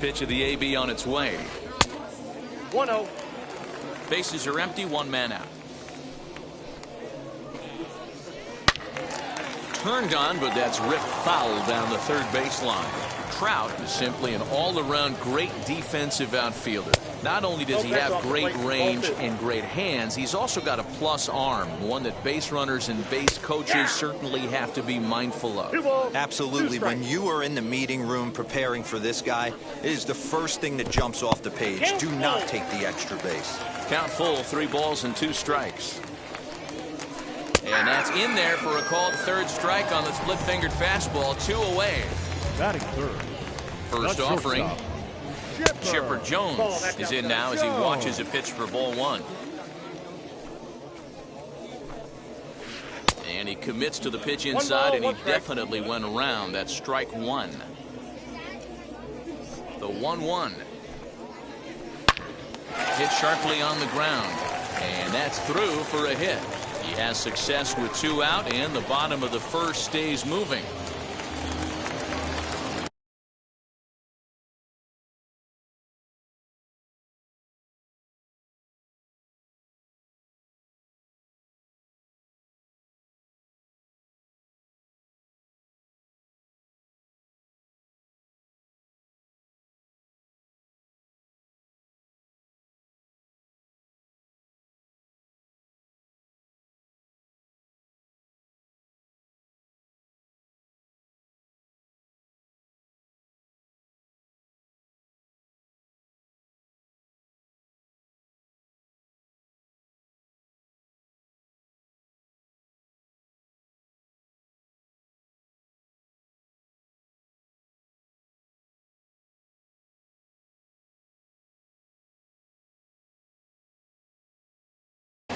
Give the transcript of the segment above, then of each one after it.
Pitch of the AB on its way. 1-0. Bases are empty, one man out. Turned on, but that's ripped foul down the third baseline. Trout is simply an all-around great defensive outfielder. Not only does he have great range and great hands, he's also got a plus arm, one that base runners and base coaches certainly have to be mindful of. Absolutely. When you are in the meeting room preparing for this guy, it is the first thing that jumps off the page. Do not take the extra base. Count full, 3 balls and 2 strikes. And that's in there for a called third strike on the split-fingered fastball, 2 away. Batting third. First offering. Chipper Jones is in now as he watches a pitch for ball 1. And he commits to the pitch inside, and he definitely went around. That's strike 1. The 1-1. Hit sharply on the ground. And that's through for a hit. He has success with 2 out, and the bottom of the first stays moving.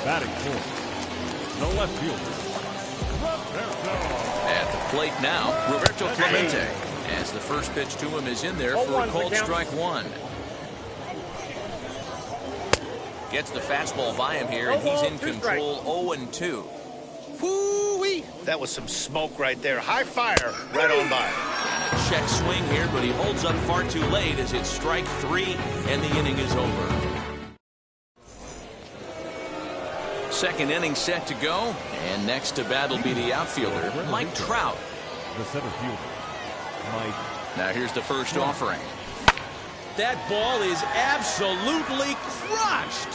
Batting fourth. No left fielder. At the plate now, Roberto Clemente, as the first pitch to him is in there for a called strike 1. Gets the fastball by him here, and he's in control. 0-2. Woo-wee! That was some smoke right there. High fire right on by. Check swing here, but he holds up far too late as it's strike 3, and the inning is over. Second inning set to go, and next to bat will be the outfielder, Mike Trout. The center fielder, Mike. Now here's the first offering. That ball is absolutely crushed.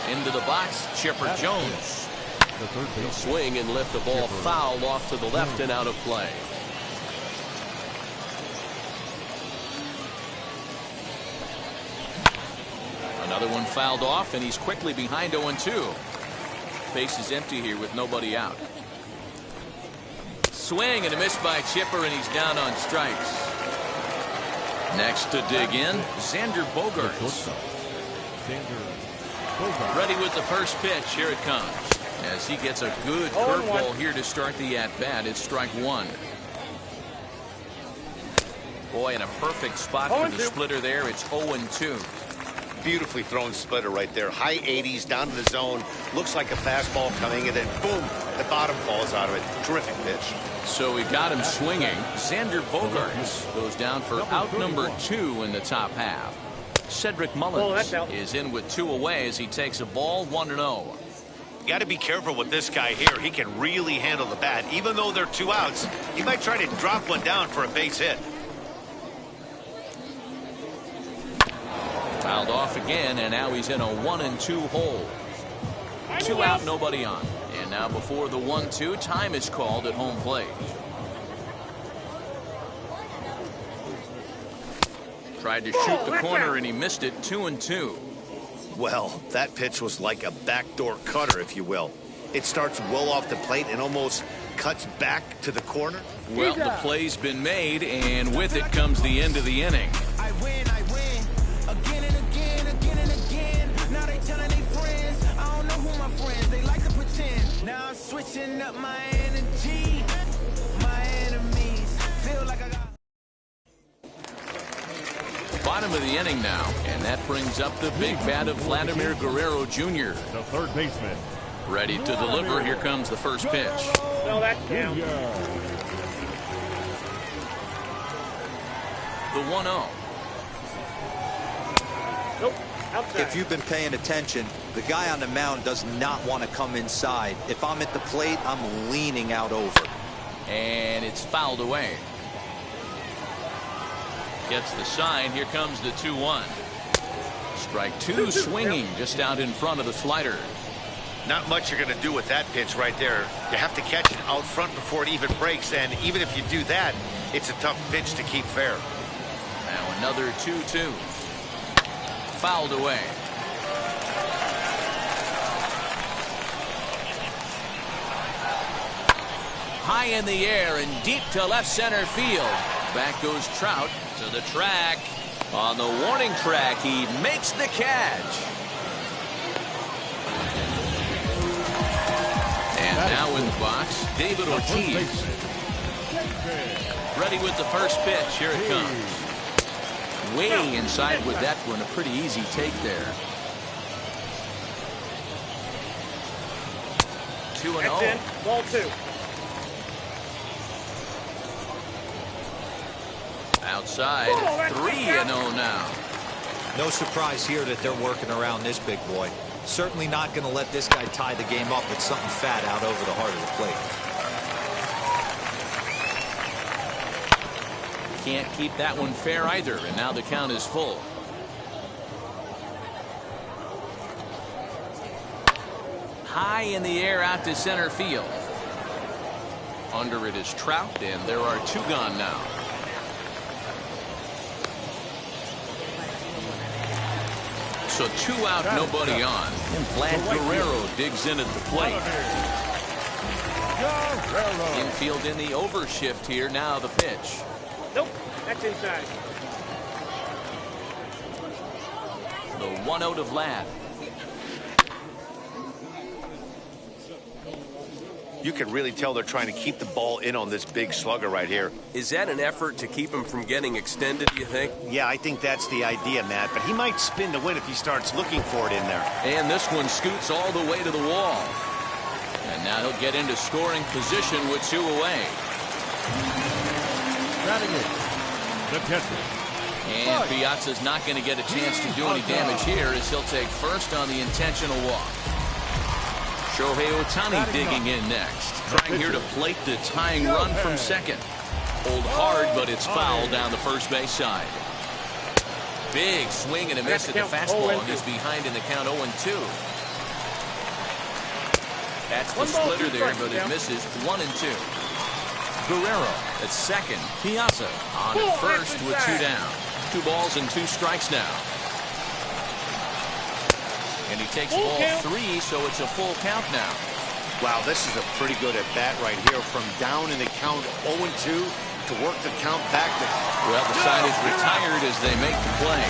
Into the box, Chipper Jones. He'll swing and lift the ball foul off to the left and out of play. Another one fouled off, and he's quickly behind 0-2. Base is empty here with nobody out. Swing and a miss by Chipper, and he's down on strikes. Next to dig in, Xander Bogaerts. Ready with the first pitch. Here it comes. As he gets a good curveball here to start the at-bat. It's strike 1. Boy, in a perfect spot for the splitter there. It's 0-2. Beautifully thrown splitter right there. High 80s down to the zone. Looks like a fastball coming, and then boom, the bottom falls out of it. Terrific pitch. So he got him swinging. Xander Bogaerts goes down for out number 2 in the top half. Cedric Mullins is in with 2 away as he takes a ball, 1-0. Got to be careful with this guy here. He can really handle the bat. Even though they're 2 outs, he might try to drop one down for a base hit. Fouled off again, and now he's in a 1-2 hole. 2 out, nobody on. And now before the 1-2, time is called at home plate. Tried to shoot the corner, and he missed it. 2-2. Well, that pitch was like a backdoor cutter, if you will. It starts well off the plate and almost cuts back to the corner. Well, the play's been made, and with it comes the end of the inning. I win, again and again, again and again. Now they telling their friends, I don't know who my friends, they like to pretend. Now I'm switching up my energy. My enemies feel like I got bottom of the inning now, and that brings up the big bat of Vladimir Guerrero Jr. The third baseman. Ready to deliver. Here comes the first pitch. No, that's down. The 1-0. Nope. Outside. If you've been paying attention, the guy on the mound does not want to come inside. If I'm at the plate, I'm leaning out over. And it's fouled away. Gets the sign. Here comes the 2-1. Strike two, swinging just out in front of the slider. Not much you're going to do with that pitch right there. You have to catch it out front before it even breaks, and even if you do that, it's a tough pitch to keep fair. Now another 2-2. Fouled away. High in the air and deep to left center field. Back goes Trout to the track. On the warning track, he makes the catch. And now in the box, David Ortiz. Ready with the first pitch. Here it comes. Way inside with that one. A pretty easy take there. 2-0. That's in. Ball 2. Outside. 3-0 now. No surprise here that they're working around this big boy. Certainly not going to let this guy tie the game up with something fat out over the heart of the plate. Can't keep that one fair either, and now the count is full. High in the air out to center field. Under it is Trout, and there are 2 gone now. So 2 out, nobody on. And Vlad Guerrero digs in at the plate. Infield in the overshift here. Now the pitch. Nope. That's inside. The 1-0 to Vlad. You can really tell they're trying to keep the ball in on this big slugger right here. Is that an effort to keep him from getting extended, do you think? Yeah, I think that's the idea, Matt, but he might spin to win if he starts looking for it in there. And this one scoots all the way to the wall. And now he'll get into scoring position with 2 away. Batting in, the catcher. And Piazza's not going to get a chance to do any damage here as he'll take first on the intentional walk. Shohei Ohtani digging in next. Trying here to plate the tying run from second. Pulled hard, but it's fouled down the first base side. Big swing and a miss at the fastball, and he's behind in the count 0-2. That's the splitter there, but it misses 1-2. Guerrero at second. Piazza on at first with 2 down. 2 balls and 2 strikes now. And he takes ball 3, so it's a full count now. Wow, this is a pretty good at bat right here. From down in the count 0-2 to work the count back to... Well, the side is retired as they make the play.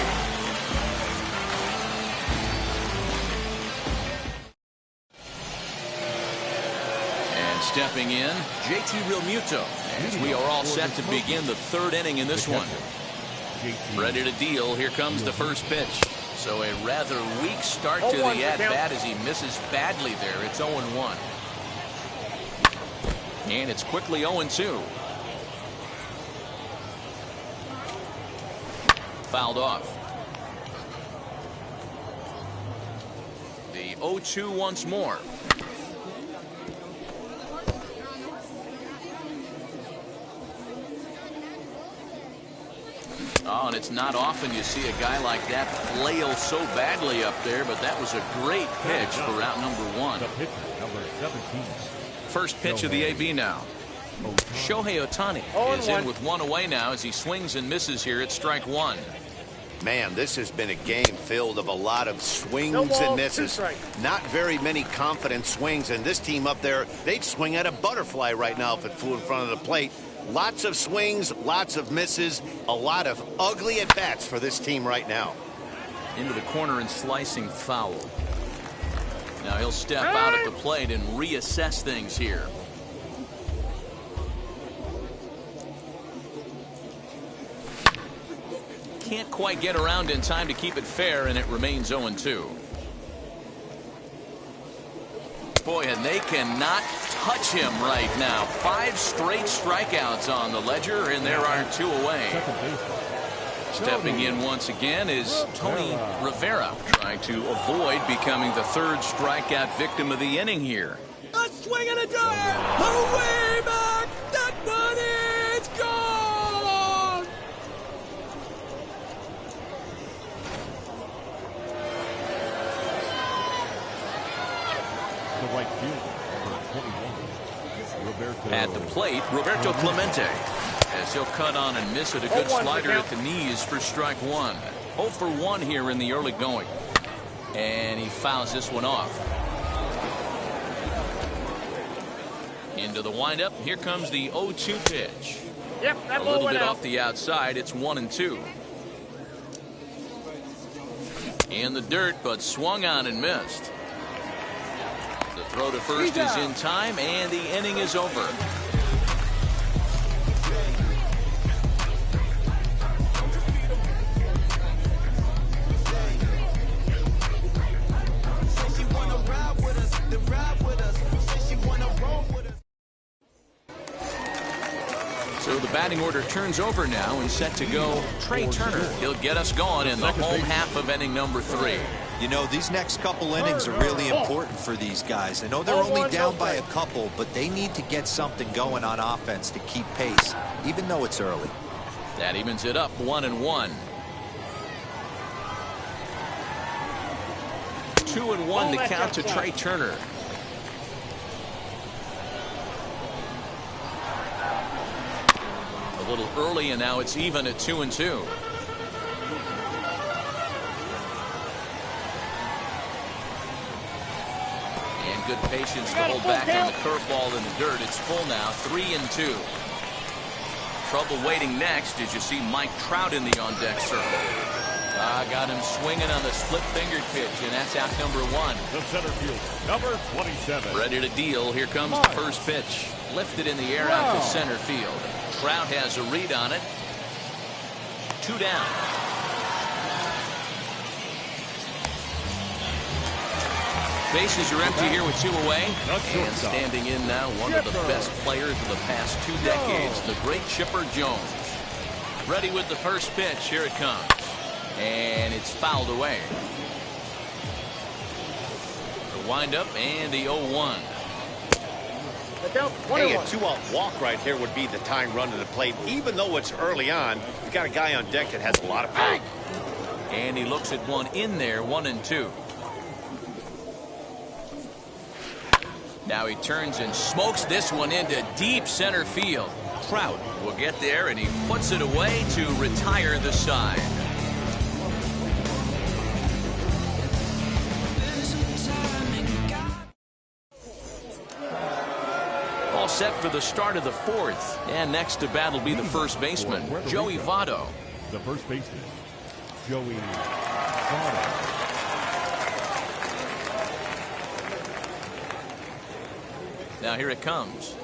And stepping in, JT Realmuto. As we are all set to begin the 3rd inning in this one. Ready to deal. Here comes the first pitch. So a rather weak start to the at-bat as he misses badly there. It's 0-1. And it's quickly 0-2. Fouled off. The 0-2 once more. Oh, and it's not often you see a guy like that flail so badly up there, but that was a great pitch for out number 1. The pitcher, number 17. First pitch of the AB now. Shohei Ohtani is in with 1 away now as he swings and misses here at strike 1. Man, this has been a game filled of a lot of swings and misses. Not very many confident swings, and this team up there, they'd swing at a butterfly right now if it flew in front of the plate. Lots of swings, lots of misses, a lot of ugly at-bats for this team right now. Into the corner and slicing foul. Now he'll step out at the plate and reassess things here. can't quite get around in time to keep it fair, and it remains 0-2. Boy, and they cannot touch him right now. 5 straight strikeouts on the ledger, and there are 2 away. Stepping in once again is Tony Rivera, trying to avoid becoming the 3rd strikeout victim of the inning here. A swing and a drive! Away back! That one is gone! The right fielder, number 21, Roberto. At the plate, Roberto Clemente, as he'll cut on and miss it. A good slider at the knees for strike 1. 0 for 1 here in the early going. And he fouls this one off. Into the windup. Here comes the 0-2 pitch. Yep, that A ball little went bit out. off the outside. It's 1-2. In the dirt, but swung on and missed. The throw to first is in time, and the inning is over. So the batting order turns over now and set to go Trey Turner. He'll get us going in the home half of inning number 3. You know, these next couple innings are really important for these guys. I know they're only down by a couple, but they need to get something going on offense to keep pace, even though it's early. That evens it up 1-1. 2-1 to count to Trey Turner. A little early, and now it's even at 2-2. And good patience to hold back on the curveball in the dirt. It's full now, 3-2. Trouble waiting next as you see Mike Trout in the on-deck circle. Got him swinging on the split-fingered pitch, and that's out number 1. The center fielder, number 27. Ready to deal. Here comes the first pitch. Lifted in the air out to center field. Trout has a read on it. 2 down. Bases are empty here with 2 away. And standing in now, one of the best players of the past 2 decades, the great Chipper Jones. Ready with the first pitch. Here it comes. And it's fouled away. The windup and the 0-1. Hey, a 2-out walk right here would be the tying run to the plate. Even though it's early on, you got a guy on deck that has a lot of power. And he looks at one in there, 1-2. Now he turns and smokes this one into deep center field. Trout will get there, and he puts it away to retire the side. All set for the start of the 4th. And next to bat will be the first baseman, Joey Votto. The first baseman, Joey Votto. Now here it comes.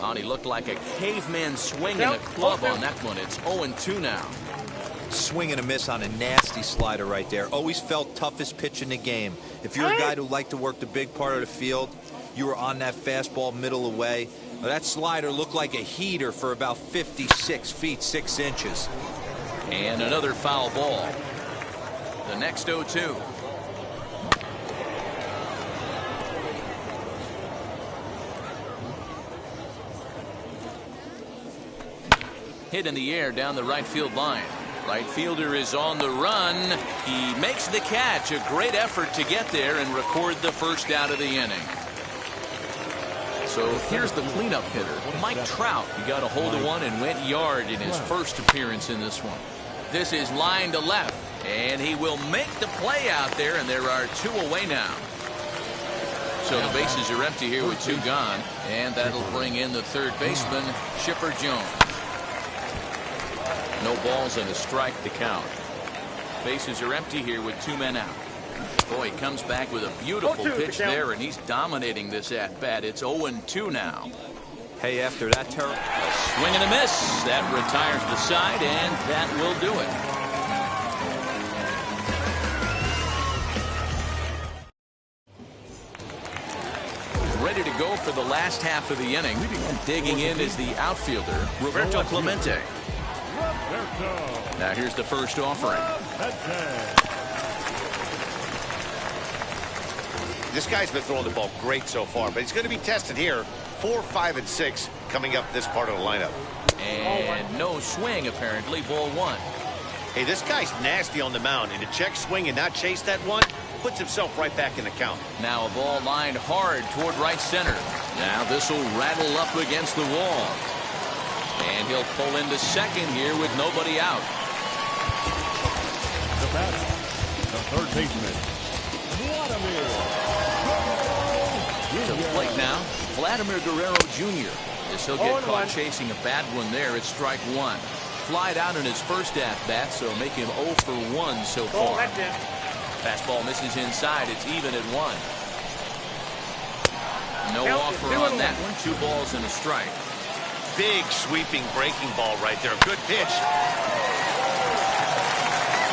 Oh, he looked like a caveman swinging a club on that one. It's 0-2 now. Swing and a miss on a nasty slider right there. Always felt toughest pitch in the game. If you're a guy who liked to work the big part of the field, you were on that fastball middle away. Well, that slider looked like a heater for about 56 feet 6 inches. And another foul ball. The next 0-2. Hit in the air down the right field line. Right fielder is on the run. He makes the catch. A great effort to get there and record the first out of the inning. So here's the cleanup hitter, Mike Trout. He got a hold of one and went yard in his first appearance in this one. This is line to left, and he will make the play out there, and there are 2 away now. So the bases are empty here with 2 gone, and that'll bring in the third baseman, Chipper Jones. No balls and a strike to count. Bases are empty here with 2 men out. Boy, he comes back with a beautiful 0-2 pitch the count. there, and he's dominating this at-bat. It's 0-2 now. Hey, after that terrible Swing and a miss. That retires the side, and that will do it. Ready to go for the last half of the inning. Digging in is the outfielder, Roberto Clemente. Now here's the first offering. This guy's been throwing the ball great so far, but he's going to be tested here. 4, 5, and 6 coming up this part of the lineup. And no swing, apparently. Ball 1. Hey, this guy's nasty on the mound, and to check swing and not chase that one puts himself right back in the count. Now a ball lined hard toward right center. Now this will rattle up against the wall. And he'll pull into second here with nobody out. The batter, the third baseman, Vladimir To the plate now, Vladimir Guerrero Jr. As he'll get caught chasing a bad one there, it's strike 1. Flied out in his first at-bat, so make him 0 for 1 so far. Fastball misses inside. It's even at 1. No offer on that one. 2 balls and a strike. Big sweeping breaking ball right there. Good pitch.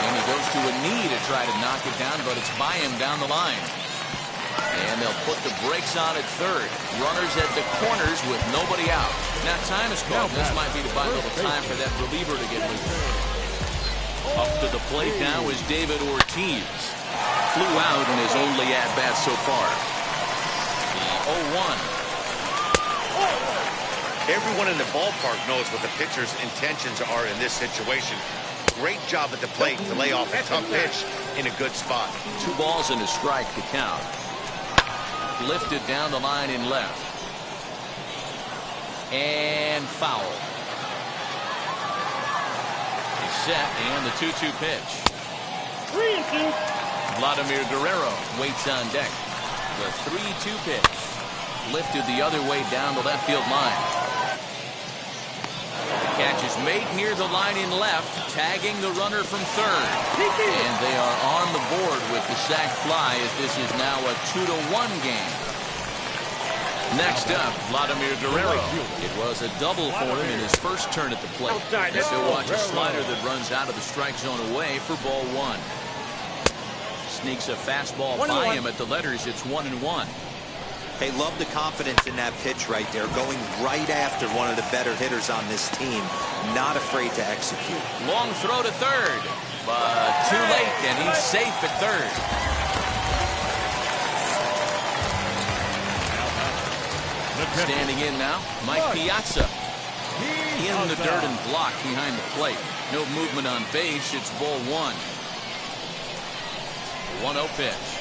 And he goes to a knee to try to knock it down, but it's by him down the line. And they'll put the brakes on at third. Runners at the corners with nobody out. Now time is called. This might be to buy a little time for that reliever to get loose. Up to the plate now is David Ortiz. Flew out in his only at-bat so far. The 0-1. Everyone in the ballpark knows what the pitcher's intentions are in this situation. Great job at the plate to lay off a tough pitch in a good spot. 2 balls and a strike to count. Lifted down the line in left. And foul. He's set, and the 2-2 pitch. 3-2. Vladimir Guerrero waits on deck. The 3-2 pitch. Lifted the other way down the left field line. The catch is made near the line in left, tagging the runner from third. And they are on the board with the sac fly, as this is now a 2-1 game. Next up, Vladimir Guerrero. It was a double for him in his first turn at the plate. So watch a slider that runs out of the strike zone away for ball 1. Sneaks a fastball by him at the letters. It's 1-1. Hey, love the confidence in that pitch right there, going right after one of the better hitters on this team. Not afraid to execute. Long throw to third, but too late, and he's safe at third. Standing in now, Mike Piazza. In the dirt and blocked behind the plate. No movement on base. It's ball 1. 1-0 pitch.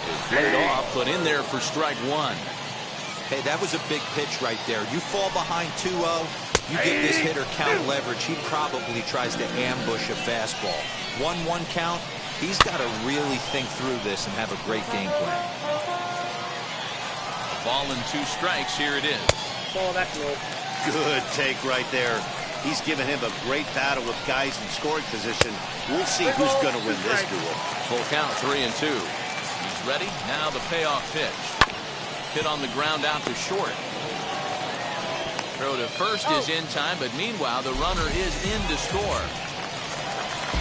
It's laid off, put in there for strike 1. Hey, that was a big pitch right there. You fall behind 2-0, you give this hitter count leverage. He probably tries to ambush a fastball. 1-1 count. He's got to really think through this and have a great game plan. Ball and 2 strikes. Here it is. Good take right there. He's given him a great battle with guys in scoring position. We'll see who's going to win this duel. Full count, 3-2. He's ready. Now the payoff pitch. Hit on the ground out to short. Throw to first is in time, but meanwhile the runner is in to score.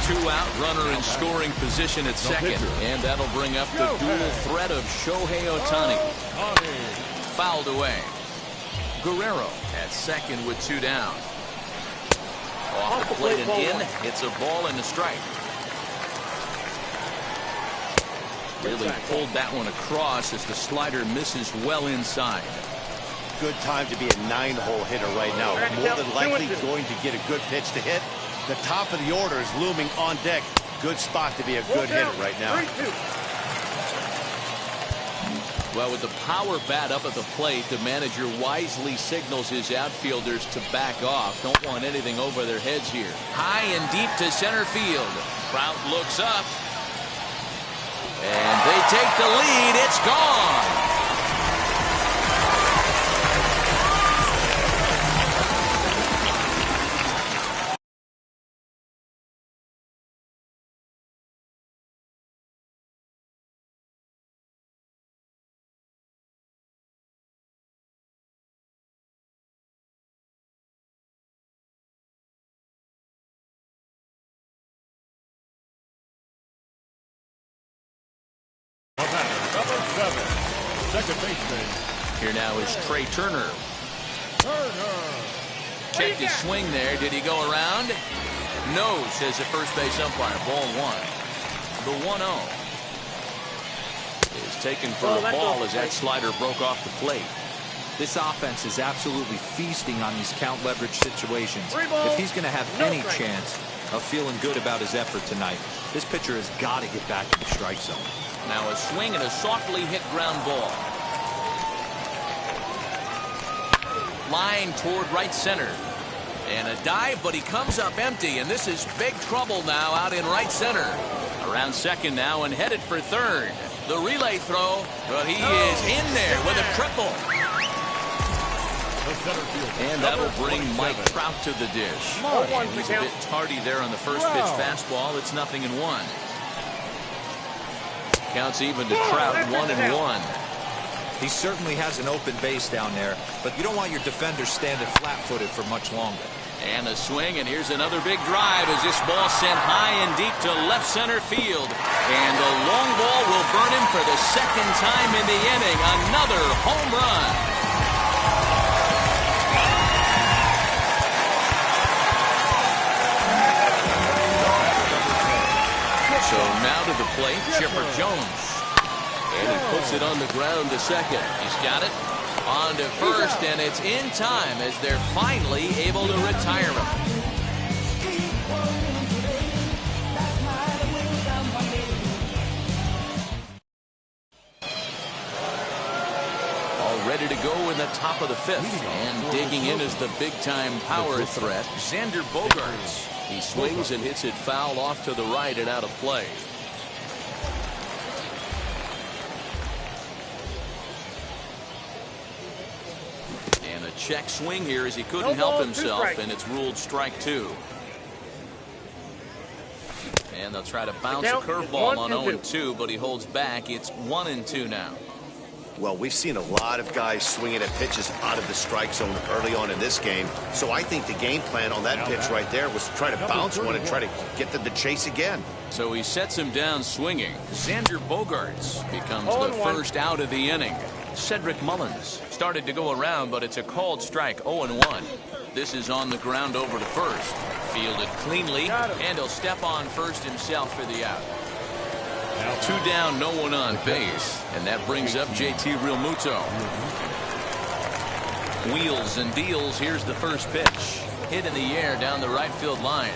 2 out, runner in scoring position at second, and that'll bring up the dual threat of Shohei Ohtani. Fouled away. Guerrero at second with 2 down. Off the plate and in. It's a ball and a strike. Really pulled that one across as the slider misses well inside. Good time to be a 9-hole hitter right now. More than likely going to get a good pitch to hit. The top of the order is looming on deck. Good spot to be a good hitter right now. Well, with the power bat up at the plate, the manager wisely signals his outfielders to back off. Don't want anything over their heads here. High and deep to center field. Trout looks up. And they take the lead. It's gone. The batter, number 7, second baseman. Here now is Trey Turner. Checked his swing there. Did he go around? No, says the first base umpire. Ball 1. The 1-0 is taken for a ball as that slider broke off the plate. This offense is absolutely feasting on these count leverage situations. If he's going to have any chance of feeling good about his effort tonight, this pitcher has got to get back in the strike zone. Now a swing and a softly hit ground ball. Line toward right center. And a dive, but he comes up empty, and this is big trouble now out in right center. Around second now and headed for third. The relay throw, but he is in there with a triple. And that'll bring Mike Trout to the dish. And he's a bit tardy there on the first pitch fastball. It's 0-1. Counts even to Trout, 1-1. He certainly has an open base down there, but you don't want your defenders standing flat-footed for much longer. And a swing, and here's another big drive as this ball sent high and deep to left center field. And the long ball will burn him for the second time in the inning. Another home run. So now to the plate, Chipper Jones. And he puts it on the ground to second. He's got it on to first, and it's in time as they're finally able to retire him. All ready to go in the top of the fifth. And digging in is the big-time power threat, Xander Bogaerts. He swings and hits it foul off to the right and out of play. And a check swing here as he couldn't help himself, and it's ruled strike 2. And they'll try to bounce a curveball on 0-2, but he holds back. It's 1-2 now. Well, we've seen a lot of guys swinging at pitches out of the strike zone early on in this game. So I think the game plan on that pitch right there was to try to bounce one and try to get them to chase again. So he sets him down swinging. Xander Bogaerts becomes the first out of the inning. Cedric Mullins started to go around, but it's a called strike, 0-1. This is on the ground over to first. Fielded cleanly, and he'll step on first himself for the out. 2 down, no one on base, and that brings up JT Realmuto. Wheels and deals. Here's the first pitch. Hit in the air down the right field line.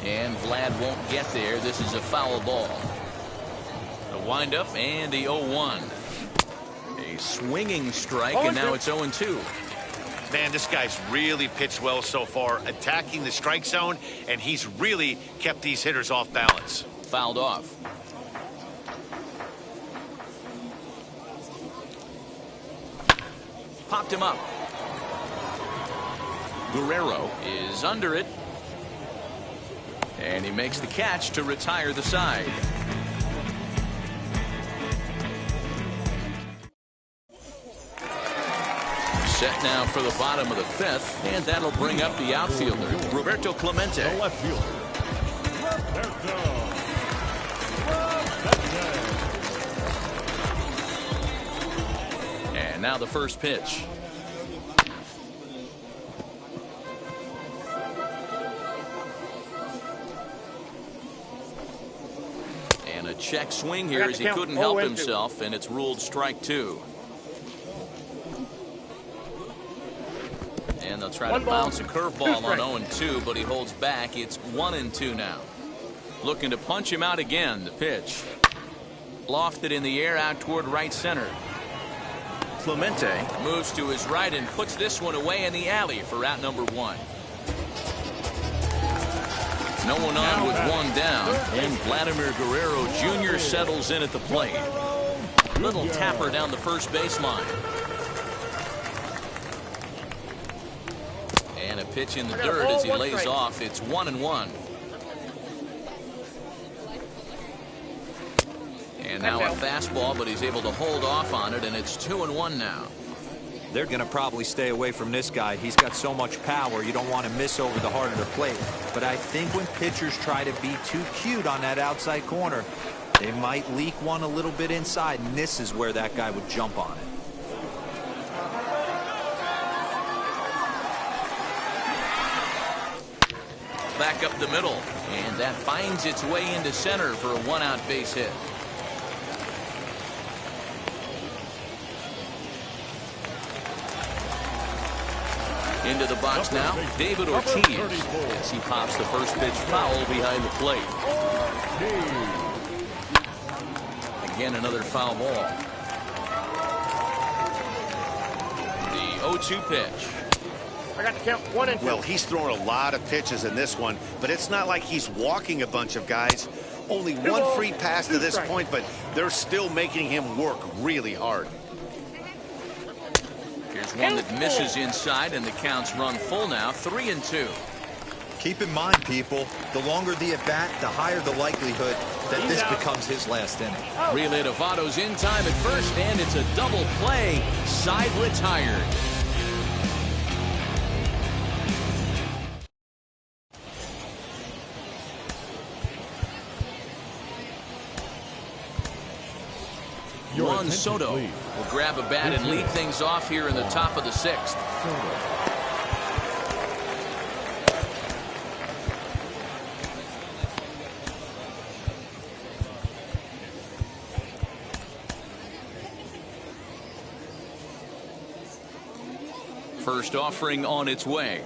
And Vlad won't get there. This is a foul ball. The windup and the 0-1. A swinging strike, and now it's 0-2. Man, this guy's really pitched well so far, attacking the strike zone, and he's really kept these hitters off balance. Fouled off. Popped him up. Guerrero is under it. And he makes the catch to retire the side. Set now for the bottom of the fifth, and that'll bring up the outfielder, Roberto Clemente. The left fielder, And now the first pitch. And a check swing here as he couldn't help himself, and it's ruled strike 2. And they'll try to bounce a curveball on 0-2, but he holds back. It's 1-2 now. Looking to punch him out again. The pitch. Lofted in the air out toward right center. Clemente moves to his right and puts this one away in the alley for out number 1. No one on with 1 down, and Vladimir Guerrero Jr. settles in at the plate. Little tapper down the first baseline. And a pitch in the dirt as he lays off. It's 1-1. And now a fastball, but he's able to hold off on it, and it's 2-1 now. They're going to probably stay away from this guy. He's got so much power, you don't want to miss over the heart of the plate. But I think when pitchers try to be too cute on that outside corner, They might leak one a little bit inside, and this is where that guy would jump on it. Back up the middle, and that finds its way into center for a one-out base hit. Into the box now, David Ortiz, as he pops the first pitch foul behind the plate. Again, another foul ball. The 0-2 pitch. I got to count 1 and 2. Well, he's throwing a lot of pitches in this one, but it's not like he's walking a bunch of guys. Only one free pass to this point, but they're still making him work really hard. Here's one that misses inside, and the count's run full now, 3-2. Keep in mind, people, the longer the at-bat, the higher the likelihood that this becomes his last inning. Relay to Votto's in time at first, and it's a double play. Side retired. Juan Soto will grab a bat and lead things off here in the top of the 6th. First offering on its way.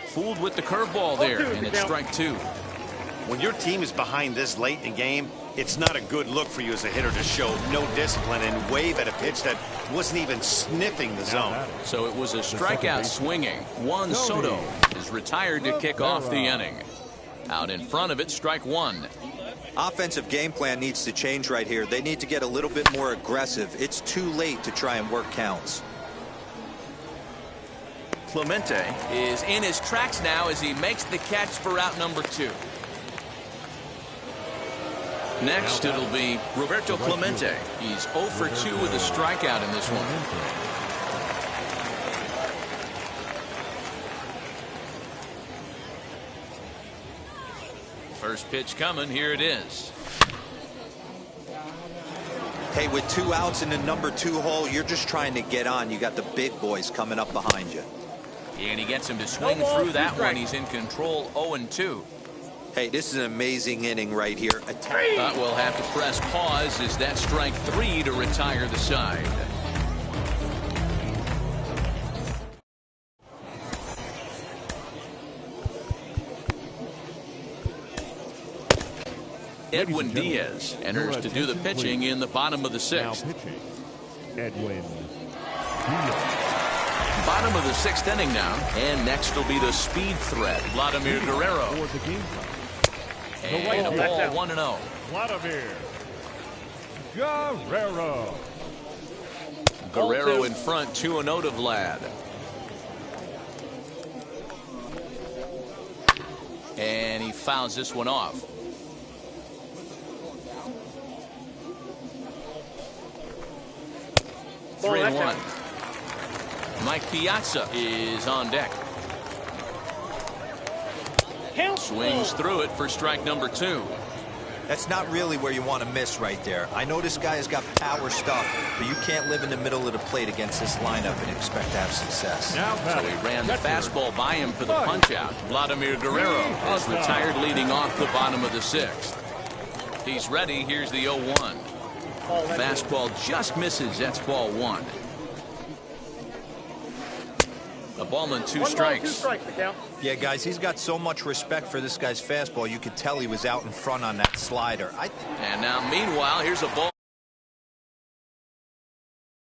Fooled with the curveball there, and it's strike 2. When your team is behind this late in the game, it's not a good look for you as a hitter to show no discipline and wave at a pitch that wasn't even sniffing the zone. So it was a strikeout swinging. Juan Soto is retired to kick off the inning. Out in front of it, strike 1. Offensive game plan needs to change right here. They need to get a little bit more aggressive. It's too late to try and work counts. Clemente is in his tracks now as he makes the catch for out number 2. Next, it'll be Roberto Clemente. He's 0 for 2 with a strikeout in this one. First pitch coming. Here it is. Hey, with 2 outs in the number 2 hole, you're just trying to get on. You got the big boys coming up behind you. And he gets him to swing through that one. He's in control, 0-2. Hey, this is an amazing inning right here. But we'll have to press pause as that strike 3 to retire the side. Edwin Diaz enters to do the pitching in the bottom of the 6th. Edwin Diaz. Bottom of the 6th inning now, and next will be the speed threat, Vladimir Guerrero. And a ball, 1-0. Vladimir Guerrero. Guerrero in front, 2-0 to Vlad. And he fouls this one off. Ball, 3-1. Mike Piazza is on deck. Swings through it for strike number 2. That's not really where you want to miss right there. I know this guy has got power stuff, but you can't live in the middle of the plate against this lineup and expect to have success. So he ran the fastball by him for the punch-out. Vladimir Guerrero is retired leading off the bottom of the 6th. He's ready. Here's the 0-1. Fastball just misses. That's ball 1. A ball and 2 strikes. Yeah, guys, he's got so much respect for this guy's fastball. You could tell he was out in front on that slider. And now, meanwhile, here's a ball.